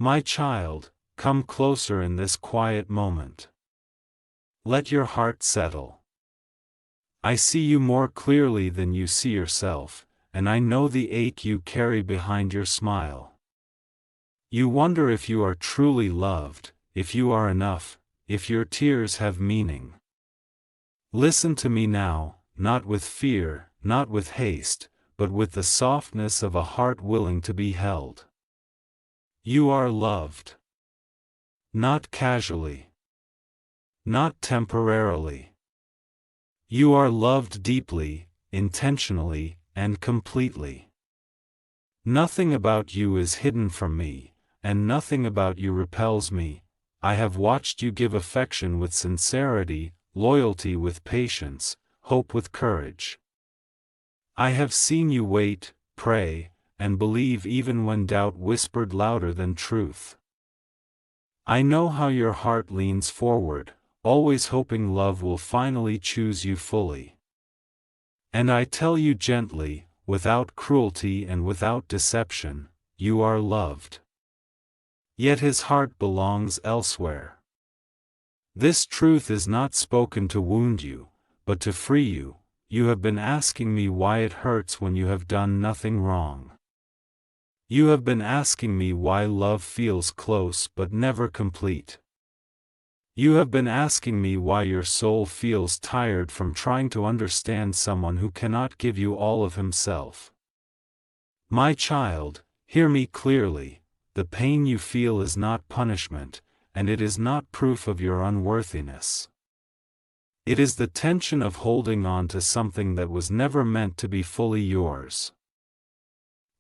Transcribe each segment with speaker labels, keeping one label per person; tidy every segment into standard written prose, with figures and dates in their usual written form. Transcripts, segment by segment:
Speaker 1: My child, come closer in this quiet moment. Let your heart settle. I see you more clearly than you see yourself, and I know the ache you carry behind your smile. You wonder if you are truly loved, if you are enough, if your tears have meaning. Listen to me now, not with fear, not with haste, but with the softness of a heart willing to be held. You are loved. Not casually. Not temporarily. You are loved deeply, intentionally, and completely. Nothing about you is hidden from me, and nothing about you repels me. I have watched you give affection with sincerity, loyalty with patience, hope with courage. I have seen you wait, pray, and believe even when doubt whispered louder than truth. I know how your heart leans forward, always hoping love will finally choose you fully. And I tell you gently, without cruelty and without deception, you are loved. Yet his heart belongs elsewhere. This truth is not spoken to wound you, but to free you. You have been asking me why it hurts when you have done nothing wrong. You have been asking me why love feels close but never complete. You have been asking me why your soul feels tired from trying to understand someone who cannot give you all of himself. My child, hear me clearly. The pain you feel is not punishment, and it is not proof of your unworthiness. It is the tension of holding on to something that was never meant to be fully yours.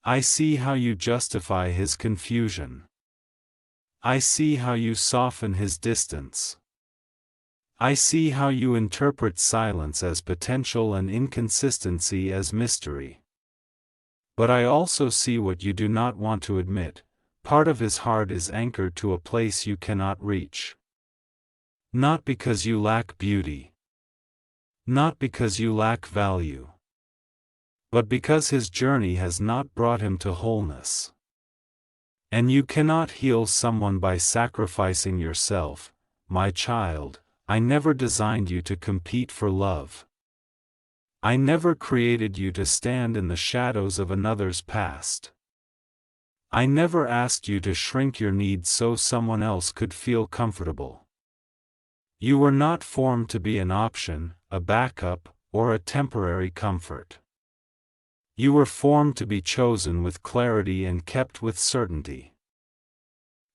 Speaker 1: I see how you justify his confusion. I see how you soften his distance. I see how you interpret silence as potential and inconsistency as mystery. But I also see what you do not want to admit. Part of his heart is anchored to a place you cannot reach. Not because you lack beauty. Not because you lack value. But because his journey has not brought him to wholeness. And you cannot heal someone by sacrificing yourself. My child, I never designed you to compete for love. I never created you to stand in the shadows of another's past. I never asked you to shrink your needs so someone else could feel comfortable. You were not formed to be an option, a backup, or a temporary comfort. You were formed to be chosen with clarity and kept with certainty.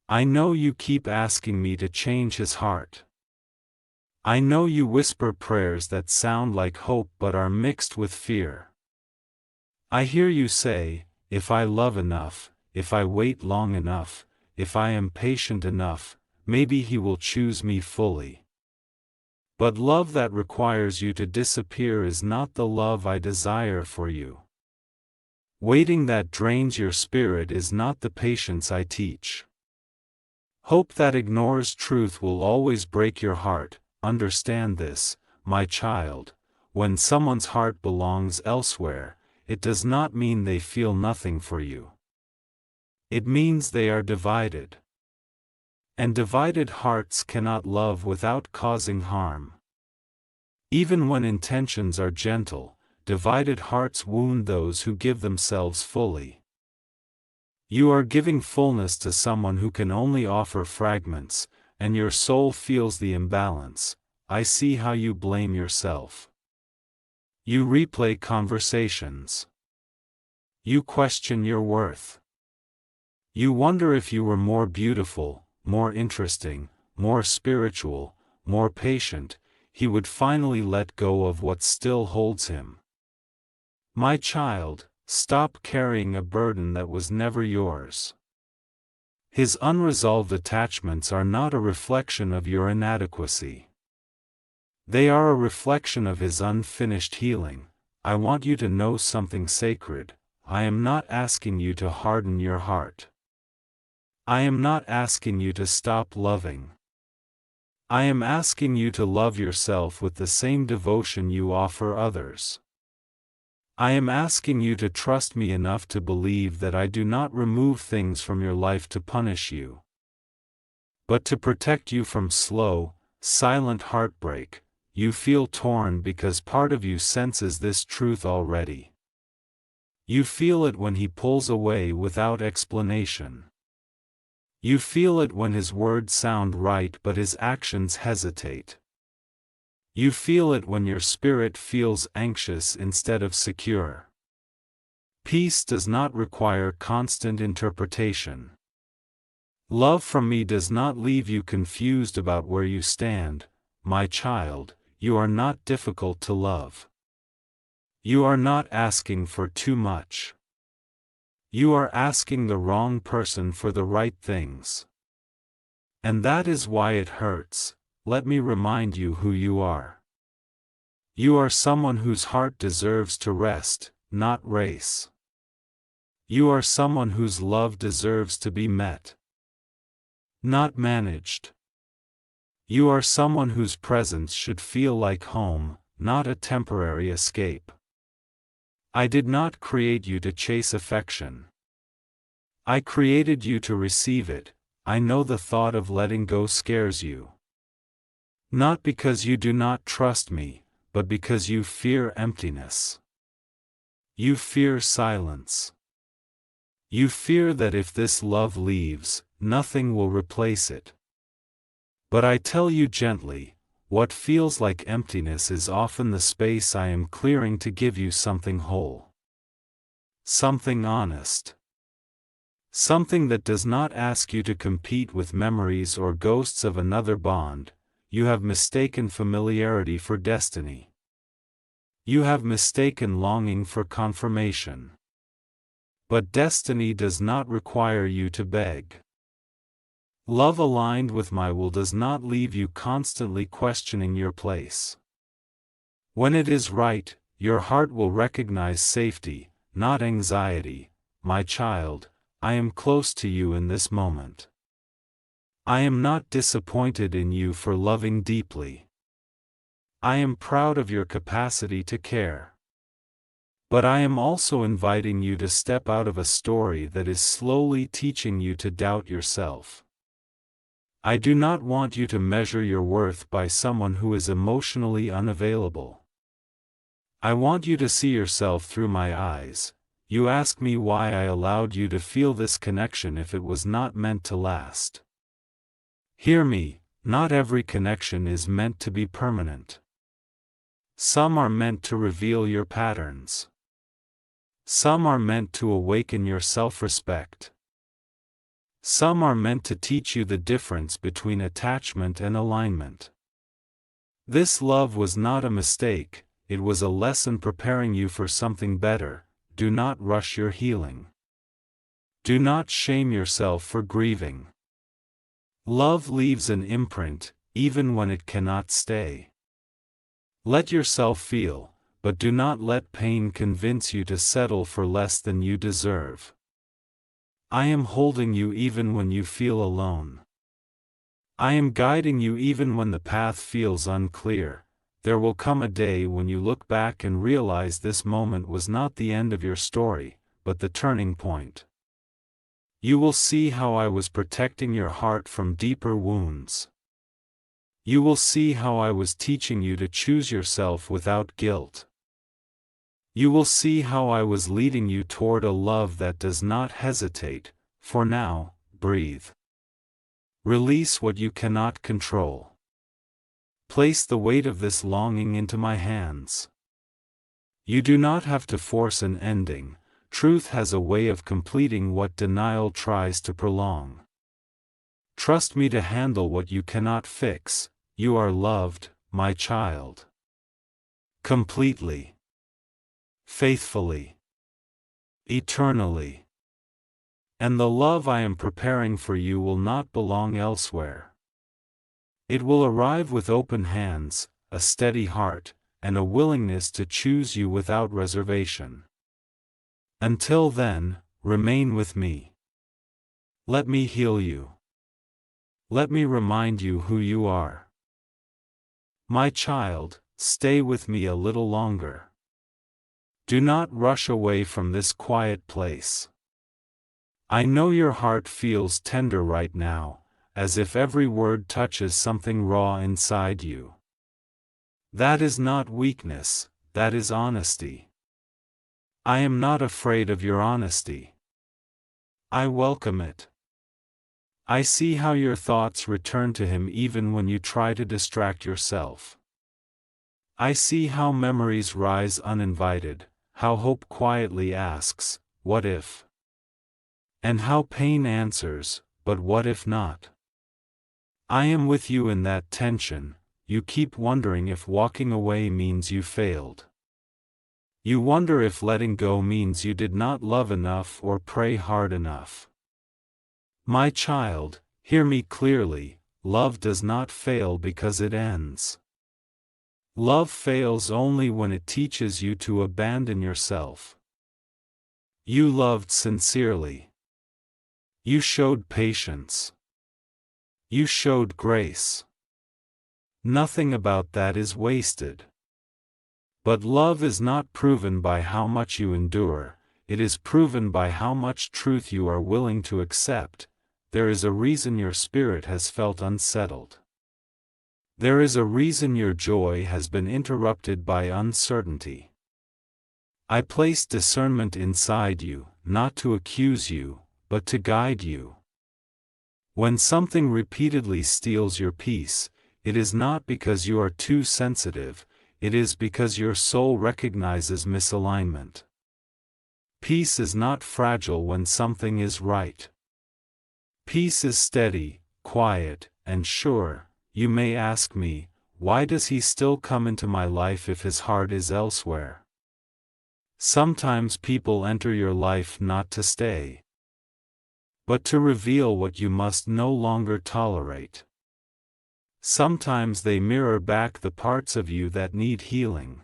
Speaker 1: I know you keep asking me to change his heart. I know you whisper prayers that sound like hope but are mixed with fear. I hear you say, if I love enough, if I wait long enough, if I am patient enough, maybe he will choose me fully. But love that requires you to disappear is not the love I desire for you. Waiting that drains your spirit is not the patience I teach. Hope that ignores truth will always break your heart. Understand this, my child. When someone's heart belongs elsewhere, it does not mean they feel nothing for you. It means they are divided. And divided hearts cannot love without causing harm. Even when intentions are gentle, divided hearts wound those who give themselves fully. You are giving fullness to someone who can only offer fragments, and your soul feels the imbalance. I see how you blame yourself. You replay conversations. You question your worth. You wonder if you were more beautiful, more interesting, more spiritual, more patient, he would finally let go of what still holds him. My child, stop carrying a burden that was never yours. His unresolved attachments are not a reflection of your inadequacy. They are a reflection of his unfinished healing. I want you to know something sacred. I am not asking you to harden your heart. I am not asking you to stop loving. I am asking you to love yourself with the same devotion you offer others. I am asking you to trust me enough to believe that I do not remove things from your life to punish you, but to protect you from slow, silent heartbreak. You feel torn because part of you senses this truth already. You feel it when he pulls away without explanation. You feel it when his words sound right but his actions hesitate. You feel it when your spirit feels anxious instead of secure. Peace does not require constant interpretation. Love from me does not leave you confused about where you stand, my child. You are not difficult to love. You are not asking for too much. You are asking the wrong person for the right things. And that is why it hurts. Let me remind you who you are. You are someone whose heart deserves to rest, not race. You are someone whose love deserves to be met, not managed. You are someone whose presence should feel like home, not a temporary escape. I did not create you to chase affection. I created you to receive it. I know the thought of letting go scares you. Not because you do not trust me, but because you fear emptiness. You fear silence. You fear that if this love leaves, nothing will replace it. But I tell you gently, what feels like emptiness is often the space I am clearing to give you something whole. Something honest. Something that does not ask you to compete with memories or ghosts of another bond. You have mistaken familiarity for destiny. You have mistaken longing for confirmation. But destiny does not require you to beg. Love aligned with my will does not leave you constantly questioning your place. When it is right, your heart will recognize safety, not anxiety. My child, I am close to you in this moment. I am not disappointed in you for loving deeply. I am proud of your capacity to care. But I am also inviting you to step out of a story that is slowly teaching you to doubt yourself. I do not want you to measure your worth by someone who is emotionally unavailable. I want you to see yourself through my eyes. You ask me why I allowed you to feel this connection if it was not meant to last. Hear me, not every connection is meant to be permanent. Some are meant to reveal your patterns. Some are meant to awaken your self-respect. Some are meant to teach you the difference between attachment and alignment. This love was not a mistake, it was a lesson preparing you for something better. Do not rush your healing. Do not shame yourself for grieving. Love leaves an imprint, even when it cannot stay. Let yourself feel, but do not let pain convince you to settle for less than you deserve. I am holding you even when you feel alone. I am guiding you even when the path feels unclear. There will come a day when you look back and realize this moment was not the end of your story, but the turning point. You will see how I was protecting your heart from deeper wounds. You will see how I was teaching you to choose yourself without guilt. You will see how I was leading you toward a love that does not hesitate. For now, breathe. Release what you cannot control. Place the weight of this longing into my hands. You do not have to force an ending. Truth has a way of completing what denial tries to prolong. Trust me to handle what you cannot fix. You are loved, my child. Completely. Faithfully. Eternally. And the love I am preparing for you will not belong elsewhere. It will arrive with open hands, a steady heart, and a willingness to choose you without reservation. Until then, remain with me. Let me heal you. Let me remind you who you are. My child, stay with me a little longer. Do not rush away from this quiet place. I know your heart feels tender right now, as if every word touches something raw inside you. That is not weakness, that is honesty. I am not afraid of your honesty. I welcome it. I see how your thoughts return to him even when you try to distract yourself. I see how memories rise uninvited, how hope quietly asks, "What if?" And how pain answers, "But what if not?" I am with you in that tension. You keep wondering if walking away means you failed. You wonder if letting go means you did not love enough or pray hard enough. My child, hear me clearly, love does not fail because it ends. Love fails only when it teaches you to abandon yourself. You loved sincerely. You showed patience. You showed grace. Nothing about that is wasted. But love is not proven by how much you endure, it is proven by how much truth you are willing to accept. There is a reason your spirit has felt unsettled. There is a reason your joy has been interrupted by uncertainty. I place discernment inside you, not to accuse you, but to guide you. When something repeatedly steals your peace, it is not because you are too sensitive, it is because your soul recognizes misalignment. Peace is not fragile when something is right. Peace is steady, quiet, and sure. You may ask me, why does he still come into my life if his heart is elsewhere? Sometimes people enter your life not to stay, but to reveal what you must no longer tolerate. Sometimes they mirror back the parts of you that need healing.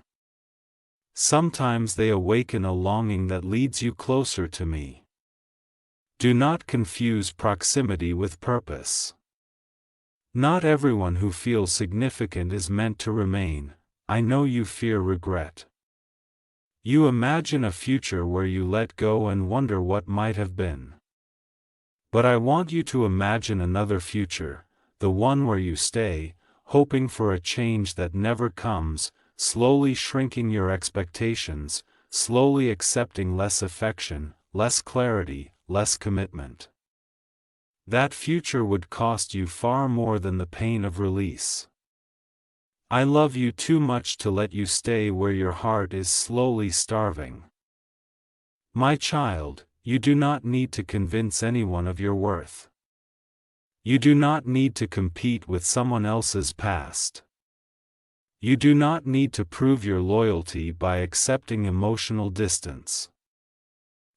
Speaker 1: Sometimes they awaken a longing that leads you closer to me. Do not confuse proximity with purpose. Not everyone who feels significant is meant to remain. I know you fear regret. You imagine a future where you let go and wonder what might have been. But I want you to imagine another future, the one where you stay, hoping for a change that never comes, slowly shrinking your expectations, slowly accepting less affection, less clarity, less commitment. That future would cost you far more than the pain of release. I love you too much to let you stay where your heart is slowly starving. My child, you do not need to convince anyone of your worth. You do not need to compete with someone else's past. You do not need to prove your loyalty by accepting emotional distance.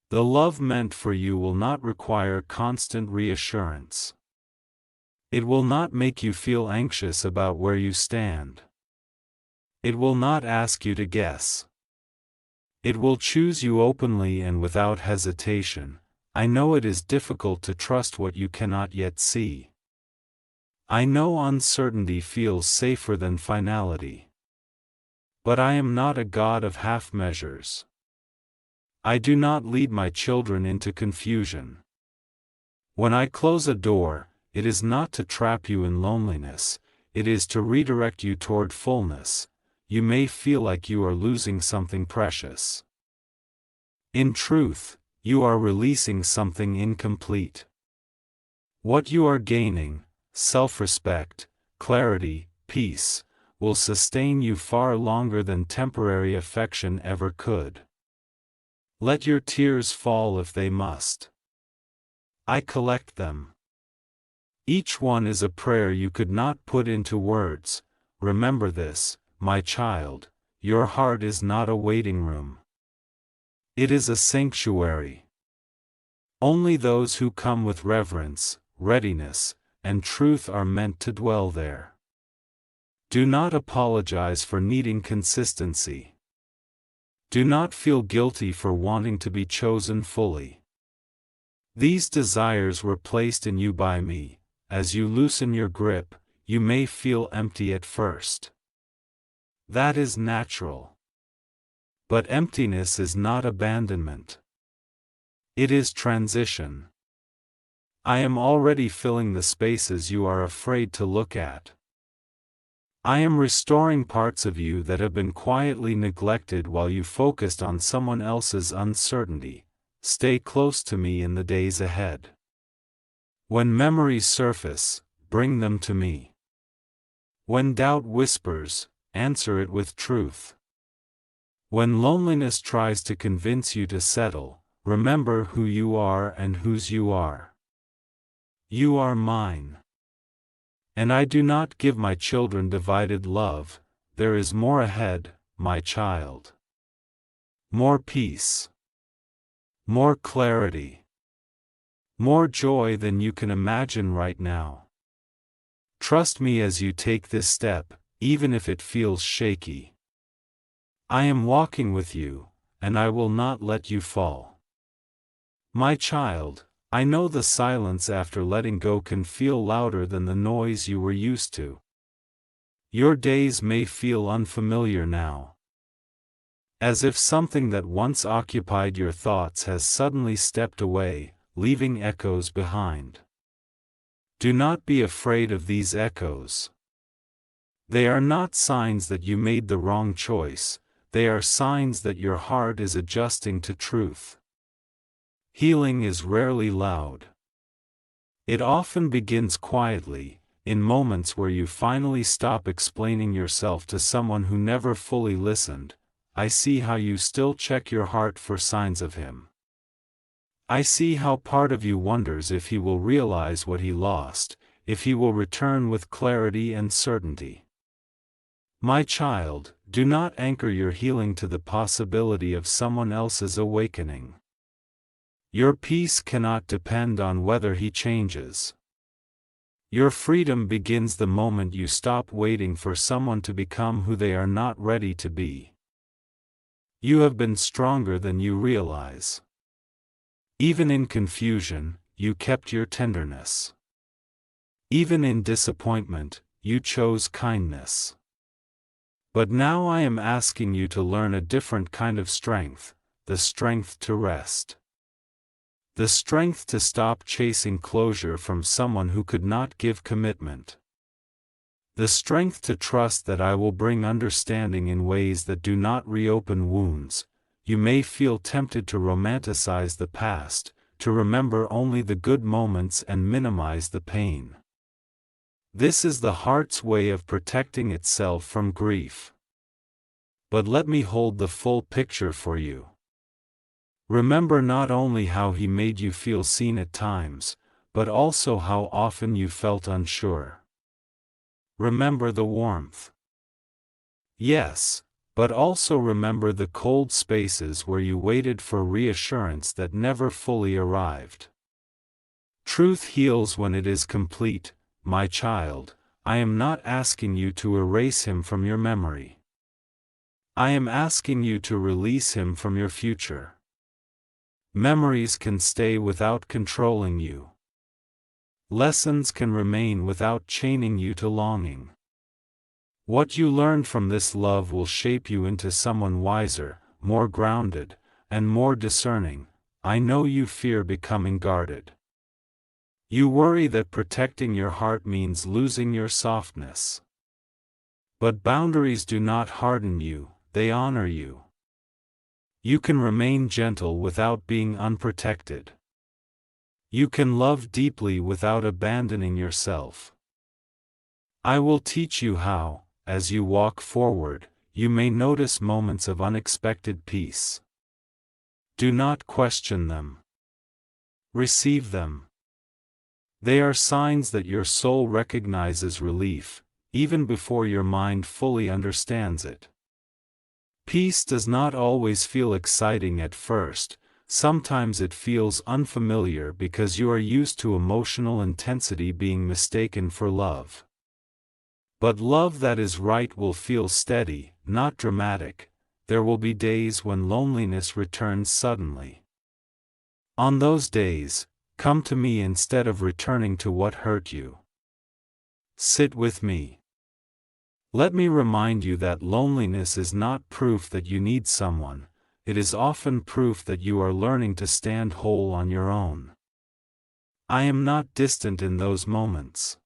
Speaker 1: The love meant for you will not require constant reassurance. It will not make you feel anxious about where you stand. It will not ask you to guess. It will choose you openly and without hesitation. I know it is difficult to trust what you cannot yet see. I know uncertainty feels safer than finality. But I am not a God of half measures. I do not lead my children into confusion. When I close a door, it is not to trap you in loneliness, it is to redirect you toward fullness. You may feel like you are losing something precious. In truth, you are releasing something incomplete. What you are gaining, self-respect, clarity, peace, will sustain you far longer than temporary affection ever could. Let your tears fall if they must. I collect them. Each one is a prayer you could not put into words. Remember this, my child, your heart is not a waiting room. It is a sanctuary. Only those who come with reverence, readiness, and truth are meant to dwell there. Do not apologize for needing consistency. Do not feel guilty for wanting to be chosen fully. These desires were placed in you by me. As you loosen your grip, you may feel empty at first. That is natural. But emptiness is not abandonment. It is transition. I am already filling the spaces you are afraid to look at. I am restoring parts of you that have been quietly neglected while you focused on someone else's uncertainty. Stay close to me in the days ahead. When memories surface, bring them to me. When doubt whispers, answer it with truth. When loneliness tries to convince you to settle, remember who you are and whose you are. You are mine. And I do not give my children divided love. There is more ahead, my child. More peace. More clarity. More joy than you can imagine right now. Trust me as you take this step, even if it feels shaky. I am walking with you, and I will not let you fall. My child, I know the silence after letting go can feel louder than the noise you were used to. Your days may feel unfamiliar now. As if something that once occupied your thoughts has suddenly stepped away, leaving echoes behind. Do not be afraid of these echoes. They are not signs that you made the wrong choice, they are signs that your heart is adjusting to truth. Healing is rarely loud. It often begins quietly, in moments where you finally stop explaining yourself to someone who never fully listened. I see how you still check your heart for signs of him. I see how part of you wonders if he will realize what he lost, if he will return with clarity and certainty. My child, do not anchor your healing to the possibility of someone else's awakening. Your peace cannot depend on whether he changes. Your freedom begins the moment you stop waiting for someone to become who they are not ready to be. You have been stronger than you realize. Even in confusion, you kept your tenderness. Even in disappointment, you chose kindness. But now I am asking you to learn a different kind of strength, the strength to rest. The strength to stop chasing closure from someone who could not give commitment. The strength to trust that I will bring understanding in ways that do not reopen wounds. You may feel tempted to romanticize the past, to remember only the good moments and minimize the pain. This is the heart's way of protecting itself from grief. But let me hold the full picture for you. Remember not only how he made you feel seen at times, but also how often you felt unsure. Remember the warmth. Yes, but also remember the cold spaces where you waited for reassurance that never fully arrived. Truth heals when it is complete, my child. I am not asking you to erase him from your memory. I am asking you to release him from your future. Memories can stay without controlling you. Lessons can remain without chaining you to longing. What you learned from this love will shape you into someone wiser, more grounded, and more discerning. I know you fear becoming guarded. You worry that protecting your heart means losing your softness. But boundaries do not harden you, they honor you. You can remain gentle without being unprotected. You can love deeply without abandoning yourself. I will teach you how. As you walk forward, you may notice moments of unexpected peace. Do not question them. Receive them. They are signs that your soul recognizes relief, even before your mind fully understands it. Peace does not always feel exciting at first. Sometimes it feels unfamiliar because you are used to emotional intensity being mistaken for love. But love that is right will feel steady, not dramatic. There will be days when loneliness returns suddenly. On those days, come to me instead of returning to what hurt you. Sit with me. Let me remind you that loneliness is not proof that you need someone, it is often proof that you are learning to stand whole on your own. I am not distant in those moments.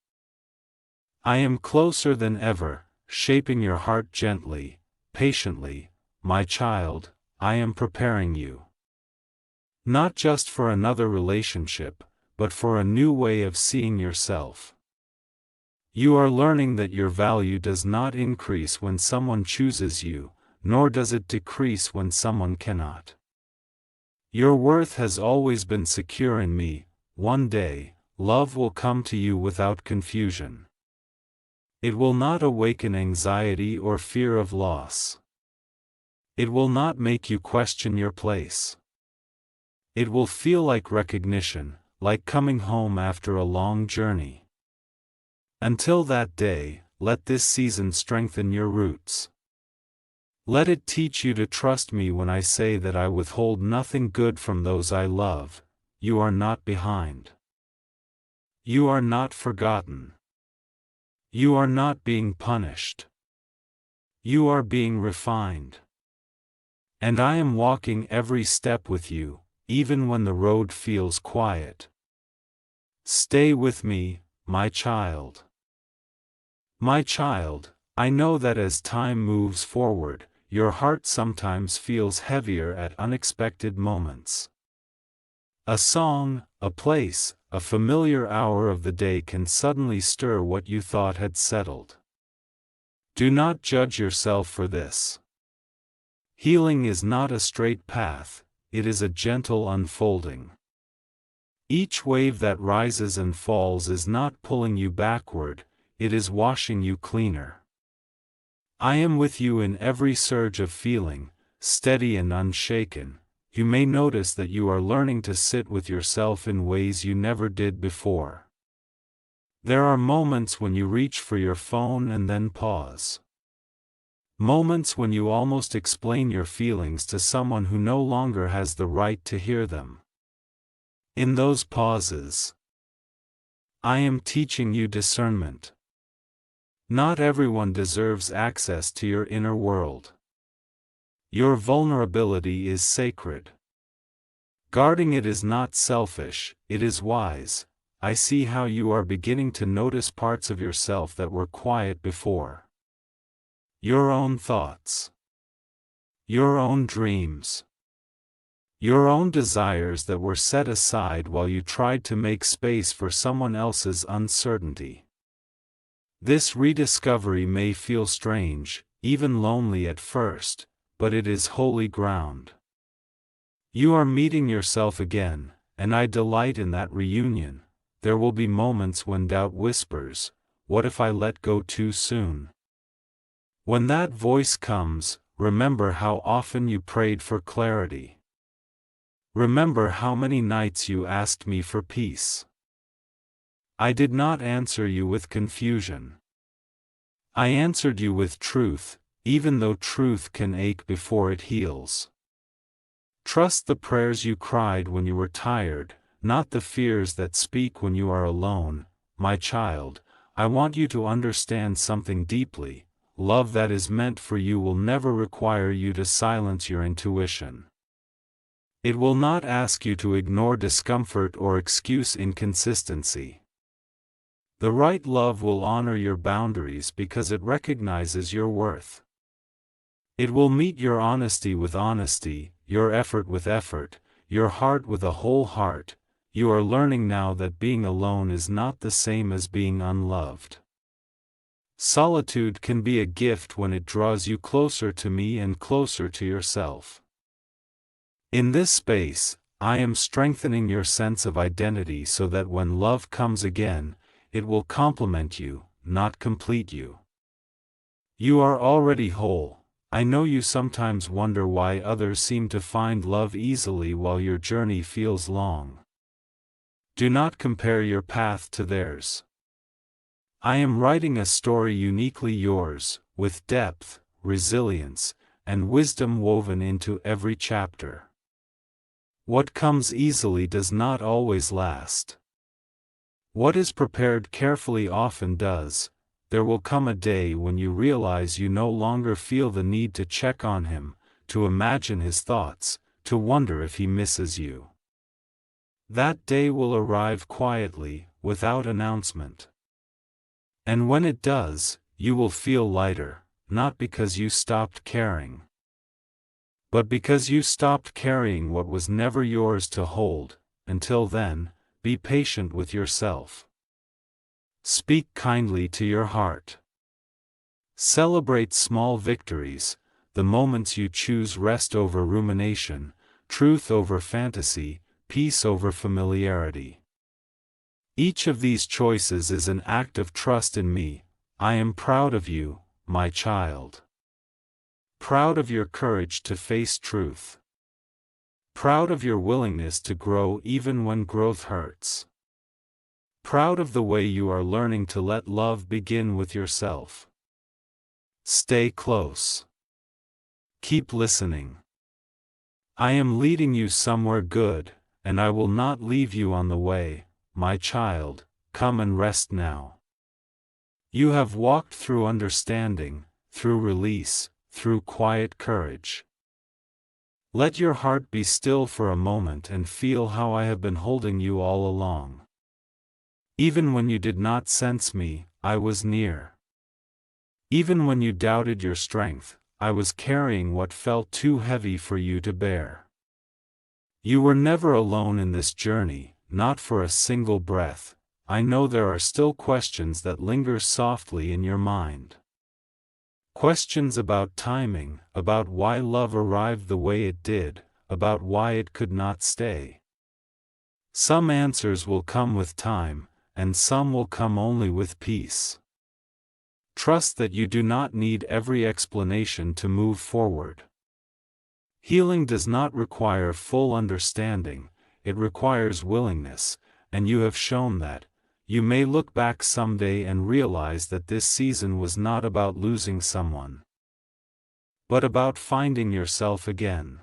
Speaker 1: I am closer than ever, shaping your heart gently, patiently, my child. I am preparing you. Not just for another relationship, but for a new way of seeing yourself. You are learning that your value does not increase when someone chooses you, nor does it decrease when someone cannot. Your worth has always been secure in me. One day, love will come to you without confusion. It will not awaken anxiety or fear of loss. It will not make you question your place. It will feel like recognition, like coming home after a long journey. Until that day, let this season strengthen your roots. Let it teach you to trust me when I say that I withhold nothing good from those I love. You are not behind. You are not forgotten. You are not being punished. You are being refined. And I am walking every step with you, even when the road feels quiet. Stay with me, my child. My child, I know that as time moves forward, your heart sometimes feels heavier at unexpected moments. A song, a place, a familiar hour of the day can suddenly stir what you thought had settled. Do not judge yourself for this. Healing is not a straight path, it is a gentle unfolding. Each wave that rises and falls is not pulling you backward, it is washing you cleaner. I am with you in every surge of feeling, steady and unshaken. You may notice that you are learning to sit with yourself in ways you never did before. There are moments when you reach for your phone and then pause. Moments when you almost explain your feelings to someone who no longer has the right to hear them. In those pauses, I am teaching you discernment. Not everyone deserves access to your inner world. Your vulnerability is sacred. Guarding it is not selfish, it is wise. I see how you are beginning to notice parts of yourself that were quiet before. Your own thoughts. Your own dreams. Your own desires that were set aside while you tried to make space for someone else's uncertainty. This rediscovery may feel strange, even lonely at first, but it is holy ground. You are meeting yourself again, and I delight in that reunion. There will be moments when doubt whispers, "What if I let go too soon?" When that voice comes, remember how often you prayed for clarity. Remember how many nights you asked me for peace. I did not answer you with confusion. I answered you with truth, even though truth can ache before it heals. Trust the prayers you cried when you were tired, not the fears that speak when you are alone. My child, I want you to understand something deeply. Love that is meant for you will never require you to silence your intuition. It will not ask you to ignore discomfort or excuse inconsistency. The right love will honor your boundaries because it recognizes your worth. It will meet your honesty with honesty, your effort with effort, your heart with a whole heart. You are learning now that being alone is not the same as being unloved. Solitude can be a gift when it draws you closer to me and closer to yourself. In this space, I am strengthening your sense of identity so that when love comes again, it will complement you, not complete you. You are already whole. I know you sometimes wonder why others seem to find love easily while your journey feels long. Do not compare your path to theirs. I am writing a story uniquely yours, with depth, resilience, and wisdom woven into every chapter. What comes easily does not always last. What is prepared carefully often does. there will come a day when you realize you no longer feel the need to check on him, to imagine his thoughts, to wonder if he misses you. That day will arrive quietly, without announcement. And when it does, you will feel lighter, not because you stopped caring, but because you stopped carrying what was never yours to hold. Until then, be patient with yourself. Speak kindly to your heart. Celebrate small victories, the moments you choose rest over rumination, truth over fantasy, peace over familiarity. Each of these choices is an act of trust in me. I am proud of you, my child. Proud of your courage to face truth. Proud of your willingness to grow even when growth hurts. Proud of the way you are learning to let love begin with yourself. Stay close. Keep listening. I am leading you somewhere good, and I will not leave you on the way, my child. Come and rest now. You have walked through understanding, through release, through quiet courage. Let your heart be still for a moment and feel how I have been holding you all along. Even when you did not sense me, I was near. Even when you doubted your strength, I was carrying what felt too heavy for you to bear. You were never alone in this journey, not for a single breath. I know there are still questions that linger softly in your mind. Questions about timing, about why love arrived the way it did, about why it could not stay. Some answers will come with time, and some will come only with peace. Trust that you do not need every explanation to move forward. Healing does not require full understanding, it requires willingness, and you have shown that. You may look back someday and realize that this season was not about losing someone, but about finding yourself again.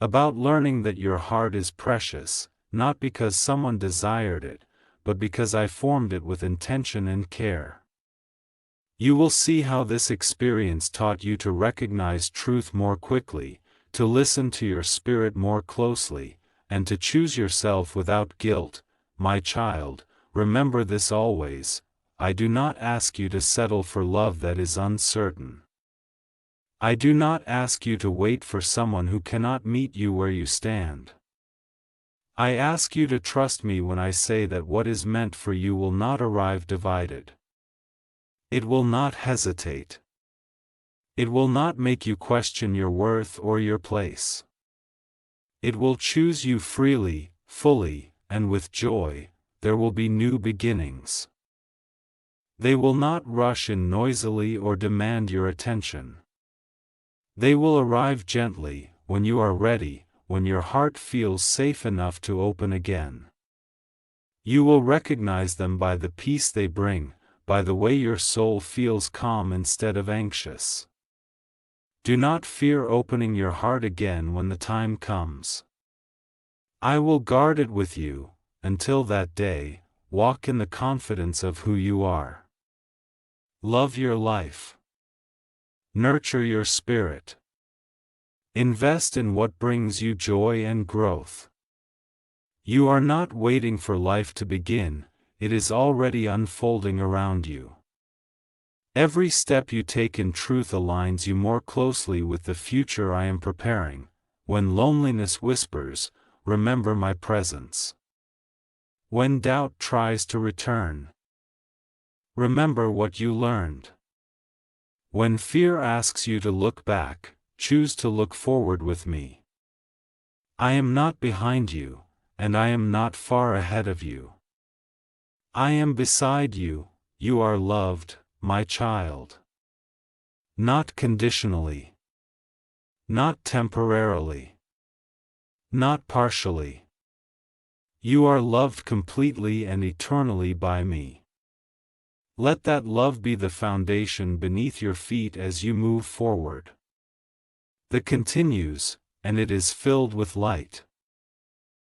Speaker 1: About learning that your heart is precious, not because someone desired it, but because I formed it with intention and care. You will see how this experience taught you to recognize truth more quickly, to listen to your spirit more closely, and to choose yourself without guilt. My child, remember this always: I do not ask you to settle for love that is uncertain. I do not ask you to wait for someone who cannot meet you where you stand. I ask you to trust me when I say that what is meant for you will not arrive divided. It will not hesitate. It will not make you question your worth or your place. It will choose you freely, fully, and with joy. There will be new beginnings. They will not rush in noisily or demand your attention. They will arrive gently, when you are ready, when your heart feels safe enough to open again. You will recognize them by the peace they bring, by the way your soul feels calm instead of anxious. Do not fear opening your heart again when the time comes. I will guard it with you. Until that day, walk in the confidence of who you are. Love your life. Nurture your spirit. Invest in what brings you joy and growth. You are not waiting for life to begin, it is already unfolding around you. Every step you take in truth aligns you more closely with the future I am preparing. When loneliness whispers, remember my presence. When doubt tries to return, remember what you learned. When fear asks you to look back, choose to look forward with me. I am not behind you, and I am not far ahead of you. I am beside you. You are loved, my child. Not conditionally. Not temporarily. Not partially. You are loved completely and eternally by me. Let that love be the foundation beneath your feet as you move forward. The continues, and it is filled with light.